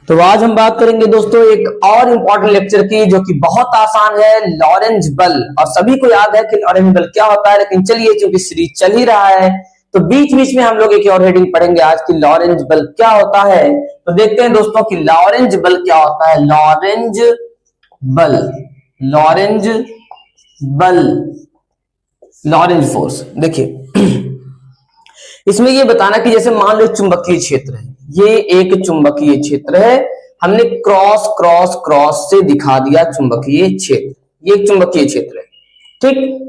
तो आज हम बात करेंगे दोस्तों एक और इम्पोर्टेंट लेक्चर की, जो कि बहुत आसान है, लॉरेंज बल। और सभी को याद है कि लॉरेंज बल क्या होता है, लेकिन चलिए क्योंकि सीरीज चल ही रहा है तो बीच बीच में हम लोग एक और हेडिंग पढ़ेंगे आज की, लॉरेंज बल क्या होता है। तो देखते हैं दोस्तों कि लॉरेंज बल क्या होता है। लॉरेंज बल, लॉरेंज बल, लॉरेंज फोर्स। देखिए इसमें ये बताना कि जैसे मान लो चुंबकीय क्षेत्र है, ये एक चुंबकीय क्षेत्र है, हमने क्रॉस क्रॉस क्रॉस से दिखा दिया चुंबकीय क्षेत्र, ये एक चुंबकीय क्षेत्र है। ठीक,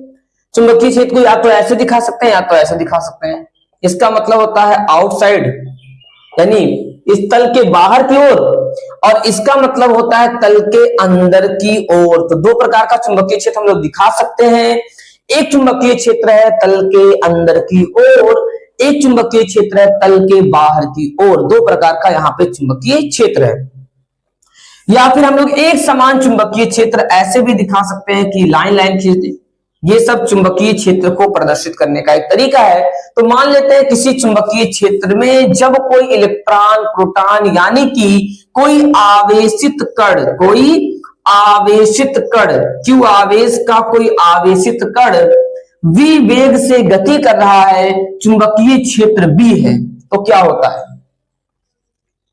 चुंबकीय क्षेत्र को या तो ऐसे दिखा सकते हैं या तो ऐसे दिखा सकते हैं। इसका मतलब होता है आउटसाइड, यानी इस तल के बाहर की ओर, और इसका मतलब होता है तल के अंदर की ओर। तो दो प्रकार का चुंबकीय क्षेत्र हम लोग दिखा सकते हैं। एक चुंबकीय क्षेत्र है तल के अंदर की ओर, एक चुंबकीय क्षेत्र है तल के बाहर की ओर। दो प्रकार का यहाँ पे चुंबकीय क्षेत्र है। या फिर हम लोग एक समान चुंबकीय क्षेत्र ऐसे भी दिखा सकते हैं कि लाइन लाइन खींच दे। ये सब चुंबकीय क्षेत्र को प्रदर्शित करने का एक तरीका है। तो मान लेते हैं किसी चुंबकीय क्षेत्र में जब कोई इलेक्ट्रॉन, प्रोटॉन, यानी कि कोई आवेशित कण, कोई आवेशित कण, क्यू आवेश का कोई आवेशित कण v वेग से गति कर रहा है, चुंबकीय क्षेत्र B है, तो क्या होता है।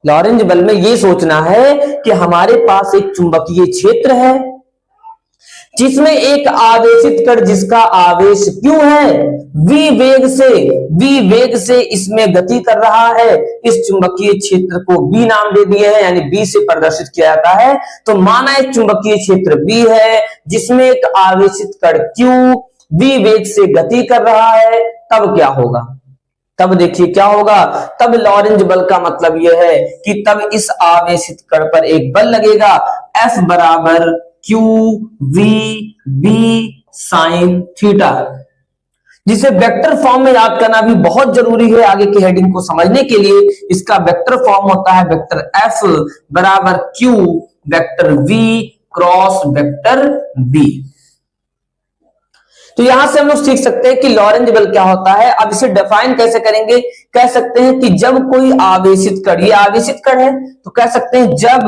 लॉरेंज बल में ये सोचना है कि हमारे पास एक चुंबकीय क्षेत्र है जिसमें एक आवेशित कण जिसका आवेश Q है, v वेग से इसमें गति कर रहा है। इस चुंबकीय क्षेत्र को B नाम दे दिए हैं, यानी B से प्रदर्शित किया जाता है। तो माना एक चुंबकीय क्षेत्र B है जिसमें एक आवेशित कण Q v वेग से गति कर रहा है, तब क्या होगा। तब देखिए क्या होगा, तब लॉरेंज बल का मतलब यह है कि तब इस आवेशित कण पर एक बल लगेगा, F बराबर Q V B sine theta, जिसे वेक्टर फॉर्म में याद करना भी बहुत जरूरी है आगे की हेडिंग को समझने के लिए। इसका वेक्टर फॉर्म होता है वेक्टर F बराबर Q vector V cross vector B। तो यहां से हम लोग सीख सकते हैं कि लॉरेंज बल क्या होता है। अब इसे डिफाइन कैसे करेंगे, कह सकते हैं कि जब कोई आवेशित कण, ये आवेशित कण है, तो कह सकते हैं जब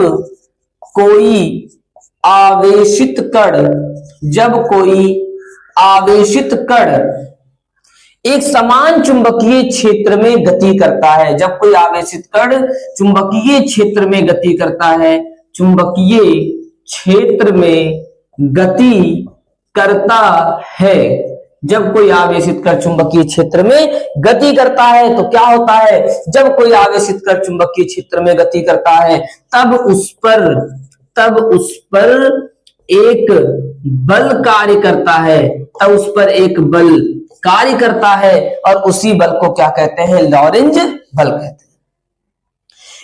कोई आवेशित कण, जब कोई आवेशित कण एक समान चुंबकीय क्षेत्र में गति करता है, जब कोई आवेशित कण चुंबकीय क्षेत्र में गति करता है, चुंबकीय क्षेत्र में गति करता है, जब कोई आवेशित कण चुंबकीय क्षेत्र में गति करता है, तो क्या होता है, जब कोई आवेशित कण चुंबकीय क्षेत्र में गति करता है तब उस पर एक बल कार्य करता है, तब उस पर एक बल कार्य करता है, और उसी बल को क्या कहते हैं, लॉरेंज बल कहते हैं।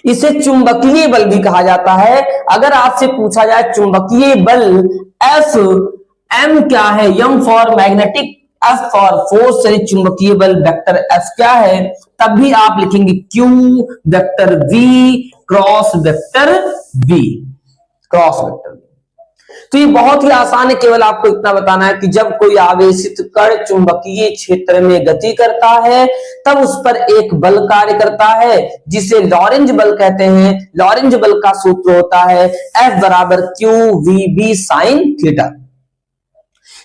इसे चुंबकीय बल भी कहा जाता है। अगर आपसे पूछा जाए चुंबकीय बल F, M क्या है, M for magnetic, F for force, यानी चुंबकीय बल वेक्टर F क्या है, तब भी आप लिखेंगे Q vector V cross vector B, cross vector B। तो ये बहुत ही आसान है, केवल आपको इतना बताना है कि जब कोई आवेशित कण चुंबकीय क्षेत्र में गति करता है तब उस पर एक बल कार्य करता है जिसे लॉरेंज बल कहते हैं। लॉरेंज बल का सूत्र होता है F बराबर Q V B sine theta,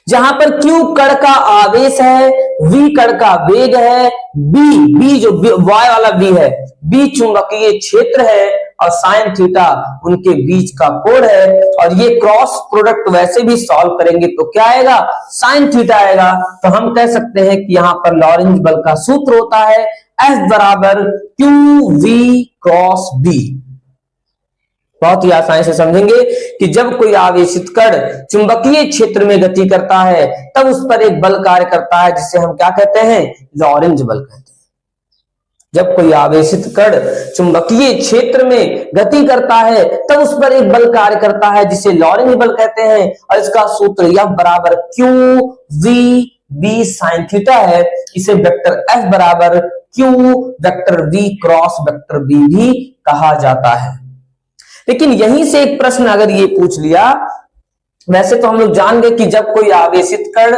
जहां पर Q कण का आवेश है, V कण का वेग है, B जो Y वाला B है, B चुंबकीय क्षेत्र है, और साइन थीटा उनके बीच का कोण है। और ये क्रॉस प्रोडक्ट वैसे भी सॉल्व करेंगे तो क्या आएगा, साइन थीटा आएगा। तो हम कह सकते हैं कि यहां पर लॉरेंज बल का सूत्र होता है F बराबर Q V क्रॉस B। बहुत ही आसानी से समझेंगे कि जब कोई आवेशित कण चुंबकीय क्षेत्र में गति करता है तब उस पर एक बल कार्य करता है जिसे हम क्या कहते हैं, लॉरेंज बल कहते हैं। जब कोई आवेशित कण चुंबकीय क्षेत्र में गति करता है तब उस पर एक बल कार्य करता है जिसे लॉरेंज बल कहते हैं, और इसका सूत्र F बराबर Q V B sine theta है। इसे वेक्टर F बराबर Q vector V cross vector B भी कहा जाता है। लेकिन यहीं से एक प्रश्न अगर ये पूछ लिया वैसे तो हम लोग जान गए कि जब कोई आवेशित कण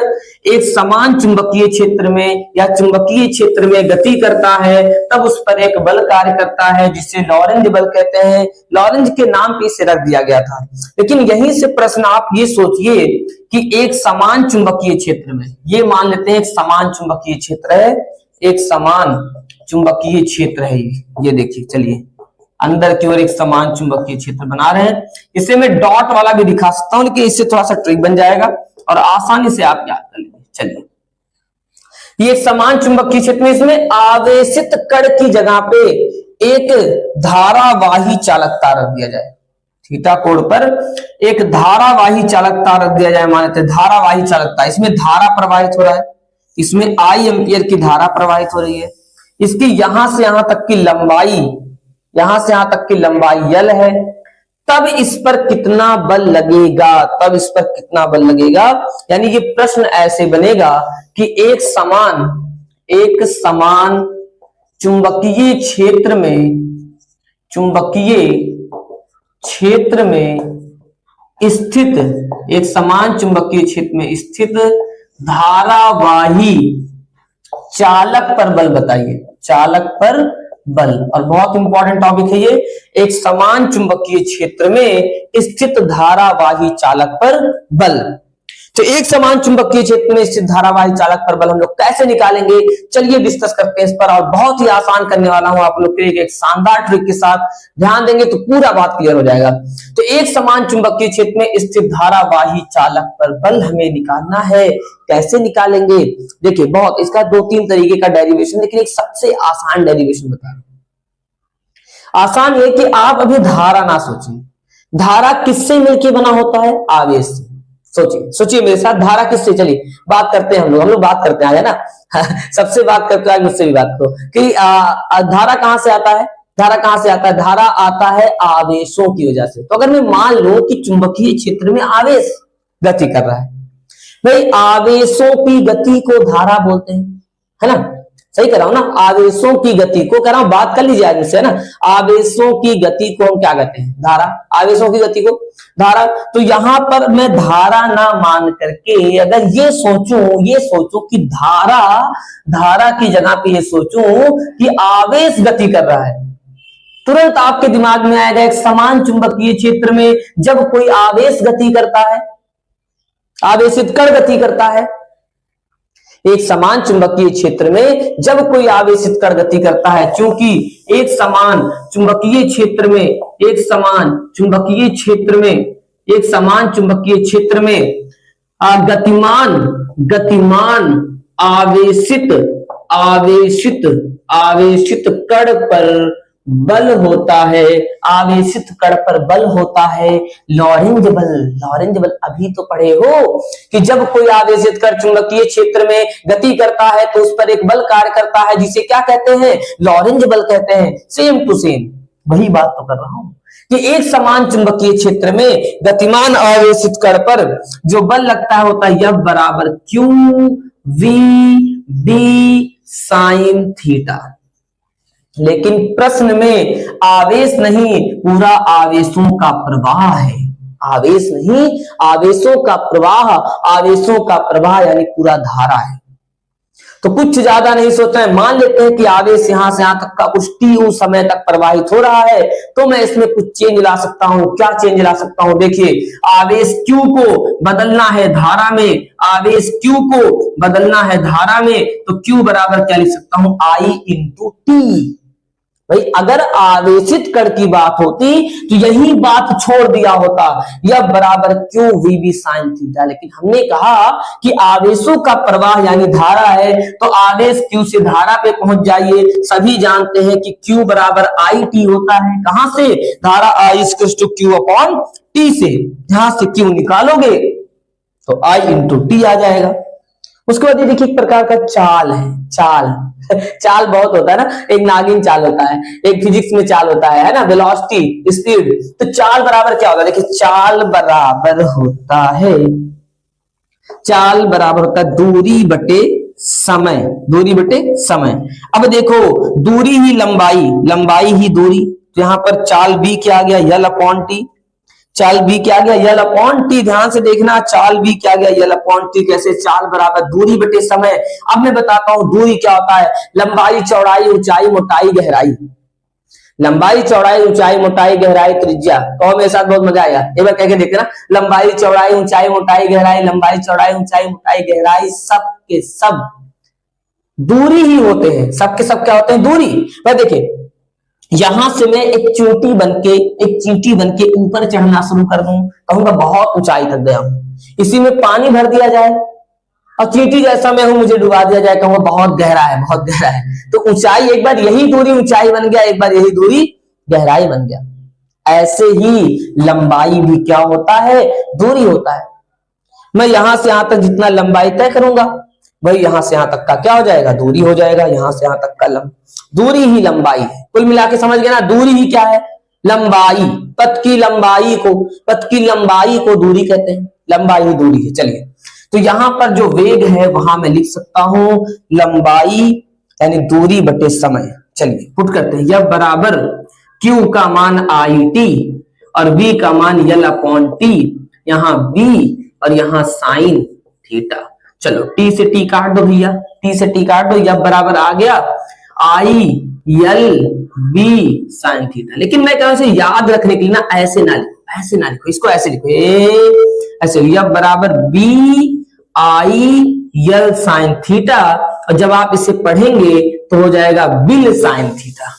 एक समान चुंबकीय क्षेत्र में या चुंबकीय क्षेत्र में गति करता है तब उस पर एक बल कार्य करता है जिसे लॉरेंज बल कहते हैं। लॉरेंज के नाम पे इसे रख दिया गया था। लेकिन यहीं से प्रश्न आप ये सोचिए कि एक समान चुंबकीय क्षेत्र में, ये मान लेते हैं एक समान चुंबकीय क्षेत्र है, एक समान चुंबकीय क्षेत्र है, ये देखिए, चलिए अंदर की ओर एक समान चुंबकीय क्षेत्र बना रहे हैं। इसे मैं डॉट वाला भी दिखा सकता हूं, लेकिन इससे थोड़ा सा ट्रिक बन जाएगा और आसानी से आप याद कर लेंगे। चलिए, ये एक समान चुंबकीय क्षेत्र में इसमें आवेशित कण की जगह पे एक धारावाही चालक तार रख दिया जाए। थीटा कोण पर एक धारावाही चालक तार रख दिया जाए, मान लेते हैं धारावाही चालक तार। इसमें धारा प्रवाहित हो रहा है, इसमें आई एम्पियर की धारा प्रवाहित हो रही है। इसकी यहां से यहां तक की लंबाई, यहां से यहां तक की लंबाई L है। तब इस पर कितना बल लगेगा, तब इस पर कितना बल लगेगा, यानी ये प्रश्न ऐसे बनेगा कि एक समान चुंबकीय क्षेत्र में स्थित, एक समान चुंबकीय क्षेत्र में स्थित धारावाही चालक पर बल बताइए, चालक पर बल। और बहुत इंपॉर्टेंट टॉपिक है ये, एक समान चुंबकीय क्षेत्र में स्थित धारावाही चालक पर बल। तो एक समान चुंबकीय क्षेत्र में स्थित धारावाही चालक पर बल हम लोग कैसे निकालेंगे, चलिए डिस्कस करते हैं इस पर। और बहुत ही आसान करने वाला हूं आप लोग के लिए एक शानदार ट्रिक के साथ, ध्यान देंगे तो पूरा बात क्लियर हो जाएगा। तो एक समान चुंबकीय क्षेत्र में स्थित धारावाही चालक पर बल हमें निकालना है। कैसे निकालेंगे, देखिए बहुत, इसका 2-3 तरीके का डेरिवेशन, लेकिन एक सबसे आसान डेरिवेशन बता रहा हूं। आसान है कि आप अभी धारा ना सोचिए, धारा किससे मिलकर बना होता है, आवेश से। सोचिए मेरे साथ, धारा किससे, चलिए बात करते हैं हम लोग बात करते हैं, है ना सबसे बात करते हैं, मुझसे भी बात करो कि धारा कहां से आता है, धारा कहां से आता है, धारा आता है आवेशों की वजह से। तो अगर मैं मान लो कि चुंबकीय क्षेत्र में आवेश गति कर रहा है, भाई आवेशों की गति को धारा बोलते हैं, है ना, सही कह रहा हूं ना, आवेशों की गति को कह रहा हूं, बात कर लीजिए आगे से, है ना, आवेशों की गति को हम क्या कहते हैं, धारा, आवेशों की गति को धारा। तो यहां पर मैं धारा ना मान करके अगर ये सोचूं कि धारा की जगह पे ये सोचूं कि आवेश गति कर रहा है, तुरंत आपके दिमाग में आएगा एक समान चुंबकीय क्षेत्र में जब कोई आवेश गति करता है, आवेशित कण गति करता है, एक समान चुंबकीय क्षेत्र में जब कोई आवेशित कण गति करता है, क्योंकि एक समान चुंबकीय क्षेत्र में गतिमान आवेशित कण पर बल होता है, आवेशित कण पर बल होता है लॉरेंज बल। अभी तो पढ़े हो कि जब कोई आवेशित कण चुंबकीय क्षेत्र में गति करता है तो उस पर एक बल कार्य करता है जिसे क्या कहते हैं, लॉरेंज बल कहते हैं। सेम टू सेम वही बात तो कर रहा हूं कि एक समान चुंबकीय क्षेत्र में गतिमान आवेशित कण पर जो बल लगता है होता है F बराबर Q V B sine theta. लेकिन प्रश्न में आवेश नहीं, पूरा आवेशों का प्रवाह है, आवेश नहीं, आवेशों का प्रवाह यानी पूरा धारा है। तो कुछ ज्यादा नहीं सोचना है, मान लेते हैं कि आवेश यहां से यहां तक का कुछ टी समय तक प्रवाहित हो रहा है, तो मैं इसमें कुछ चेंज ला सकता हूं। क्या चेंज ला सकता हूं, देखिए आवेश Q को बदलना है धारा में, आवेश Q को बदलना है धारा में, तो Q बराबर क्या लिख सकता हूं, I इंटू टी। भाई अगर आवेशित कण की बात होती तो यही बात छोड़ दिया होता, यह बराबर Q VB साइन थीटा। लेकिन हमने कहा कि आवेशों का प्रवाह यानी धारा है, तो आवेश Q से धारा पे पहुंच जाइए। सभी जानते हैं कि Q बराबर IT होता है, कहां से, धारा I equals to Q upon T से। यहां से Q निकालोगे तो I इंटू टी आ जाएगा। उसके बाद ये देखिए एक प्रकार का चाल है, चाल बहुत होता है ना, एक नागिन चाल होता है, एक फिजिक्स में चाल होता है ना, वेलोसिटी, स्पीड। तो चाल बराबर क्या होगा, देखिए चाल बराबर होता है दूरी बटे समय। अब देखो दूरी ही लंबाई ही दूरी, तो यहां पर चाल B क्या आ गया, L अपॉन टी। चाल बी क्या गया, यल अपॉन टी। ध्यान से देखना, चाल बी क्या गया, यल अपॉन टी। कैसे, चाल बराबर दूरी बटे समय। अब मैं बताता हूं दूरी क्या होता है। लंबाई, चौड़ाई, ऊंचाई, मोटाई, गहराई। लंबाई, चौड़ाई, ऊंचाई, मोटाई, गहराई, त्रिज्या। कहो मेरे साथ, बहुत मजा आएगा। एक बार कह के देखना, लंबाई, चौड़ाई, ऊंचाई, मोटाई, गहराई। लंबाई, चौड़ाई, ऊंचाई, मोटाई, गहराई, सब के सब दूरी ही होते हैं। सब के सब क्या होते हैं, दूरी। भाई देखिए, यहां से मैं एक चींटी बनके ऊपर चढ़ना शुरू कर दूं, कहूंगा बहुत ऊंचाई तक गया हूं। इसी में पानी भर दिया जाए और चींटी जैसा मैं हूं, मुझे डुबा दिया जाए, कहूंगा बहुत गहरा है, बहुत गहरा है। तो ऊंचाई, एक बार यही दूरी ऊंचाई बन गया, एक बार यही दूरी गहराई बन गया। ऐसे ही लंबाई भी क्या होता है, दूरी होता है। मैं यहां से यहां तक जितना लंबाई तय करूंगा, वही यहां से यहां तक का क्या हो जाएगा, दूरी हो जाएगा। यहां से यहां तक का दूरी ही लंबाई है। कुल मिला के समझ गए ना, दूरी ही क्या है, लंबाई। पथ की लंबाई को दूरी कहते हैं, लंबाई ही दूरी है। चलिए, तो यहां पर जो वेग है वहां मैं लिख सकता हूं लंबाई यानी दूरी बटे समय। चलिए पुट करते हैं, यह बराबर क्यू का मान आई टी और बी का मान यल अपॉन टी। यहां बी और यहां साइन थीटा। चलो टी से टी काट दो भैया, टी से टी काट दो। यह बराबर आ गया आई यल बी साइन थीटा। लेकिन मैं कहूं से याद रखने के लिए ना, ऐसे ना लिखो, ऐसे ना लिखो, इसको ऐसे लिखो, ऐसे। यह बराबर B I L sine theta, और जब आप इसे पढ़ेंगे तो हो जाएगा बिल साइन थीटा।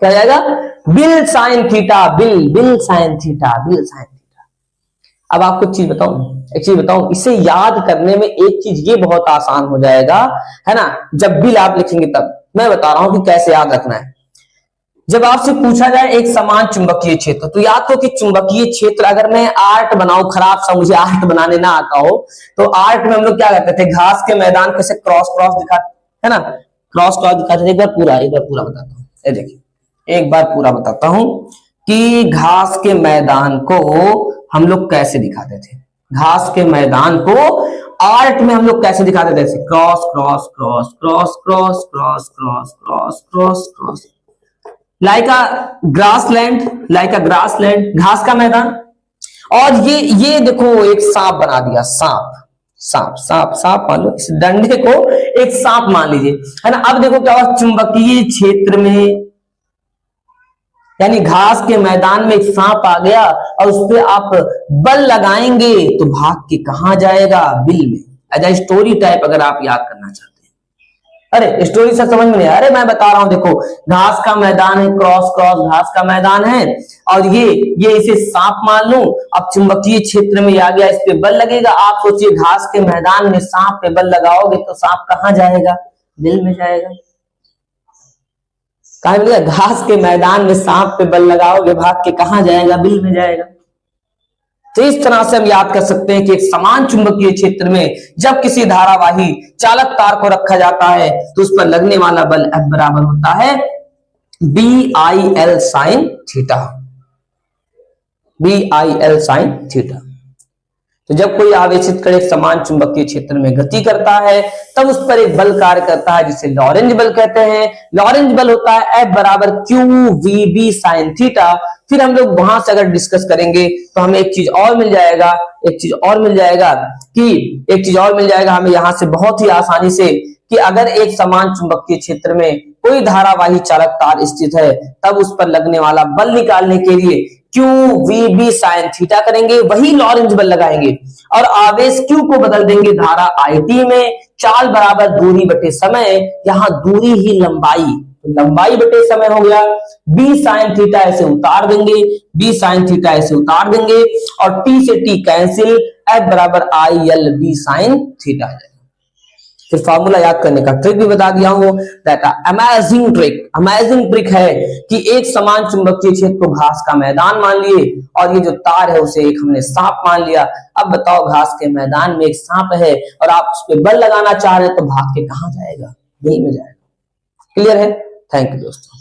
क्या जाएगा, bill sine theta, bill sine theta, bill sine theta. अब आपको एक चीज बताऊं, इसे याद करने में एक चीज ये बहुत आसान हो जाएगा, है ना। जब बिल आप लिखेंगे तब मैं बता रहा हूं कि कैसे याद रखना है। जब आपसे पूछा जाए एक समान चुंबकीय क्षेत्र, तो याद हो कि चुंबकीय क्षेत्र, अगर मैं आर्ट बनाऊं, खराब सा मुझे आर्ट बनाने ना आता हो, तो आर्ट में हम लोग क्या करते थे, घास के मैदान को ऐसे क्रॉस दिखाते, है ना, क्रॉस दिखाते थे। एक बार पूरा बताता हूँ, ये देखिए, एक बार पूरा बताता हूं कि घास के मैदान को हम लोग कैसे दिखाते थे। घास के मैदान को आर्ट में हम लोग कैसे दिखाते थे, cross cross cross cross cross cross cross cross cross cross, like अ ग्रासलैंड, घास का मैदान। और ये देखो एक सांप बना दिया, सांप मान लो, इस डंडे को एक सांप मान लीजिए, है ना। अब देखो क्या हुआ, चुंबकीय क्षेत्र में यानी घास के मैदान में एक सांप आ गया और उस पर आप बल लगाएंगे तो भाग के कहां जाएगा, बिल में। एज ए स्टोरी टाइप अगर आप याद करना चाहते हैं। अरे स्टोरी से समझ में नहीं, अरे मैं बता रहा हूं, देखो घास का मैदान है, क्रॉस क्रॉस घास का मैदान है, और ये इसे सांप मान लूं। अब चुंबकीय क्षेत्र में आ गया, इस पे बल लगेगा। आप सोचिए घास के मैदान में सांप पे बल लगाओगे तो सांप कहां जाएगा, बिल में जाएगा। कहा मिलेगा, घास के मैदान में सांप पे बल लगाओगे, भाग के कहां जाएगा, बिल में जाएगा। तो इस तरह से हम याद कर सकते हैं कि एक समान चुंबकीय क्षेत्र में जब किसी धारावाही चालक तार को रखा जाता है तो उस पर लगने वाला बल F बराबर होता है BIL sine theta, BIL sine theta. तो जब कोई आवेशित कण एक समान चुंबकीय क्षेत्र में गति करता है तब उस पर एक बल कार्य करता है जिसे लॉरेंज बल कहते हैं। लॉरेंज बल होता है F बराबर QVB साइन थीटा। फिर हम लोग वहां से अगर डिस्कस करेंगे तो हमें एक चीज और मिल जाएगा हमें यहां से बहुत ही आसानी से, कि अगर एक समान चुंबकीय क्षेत्र में कोई धारावाही चालक तार स्थित है तब उस पर लगने वाला बल निकालने के लिए QVB साइन थीटा करेंगे, वही लॉरेंज बल लगाएंगे और आवेश Q को बदल देंगे धारा IT में। चाल बराबर दूरी बटे समय, यहां दूरी ही लंबाई, तो लंबाई बटे समय हो गया। B साइन थीटा ऐसे उतार देंगे, और T से T कैंसिल, F बराबर ILB साइन थीटा। फिर फॉर्मूला याद करने का ट्रिक भी बता दिया हूं। दैट अमेजिंग ट्रिक है कि एक समान चुंबकीय क्षेत्र को घास का मैदान मान लिए और ये जो तार है उसे एक हमने सांप मान लिया। अब बताओ घास के मैदान में एक सांप है और आप उस पर बल लगाना चाह रहे हैं तो भाग के कहां जाएगा, बिल में जाएगा। क्लियर है? थैंक यू दोस्तों।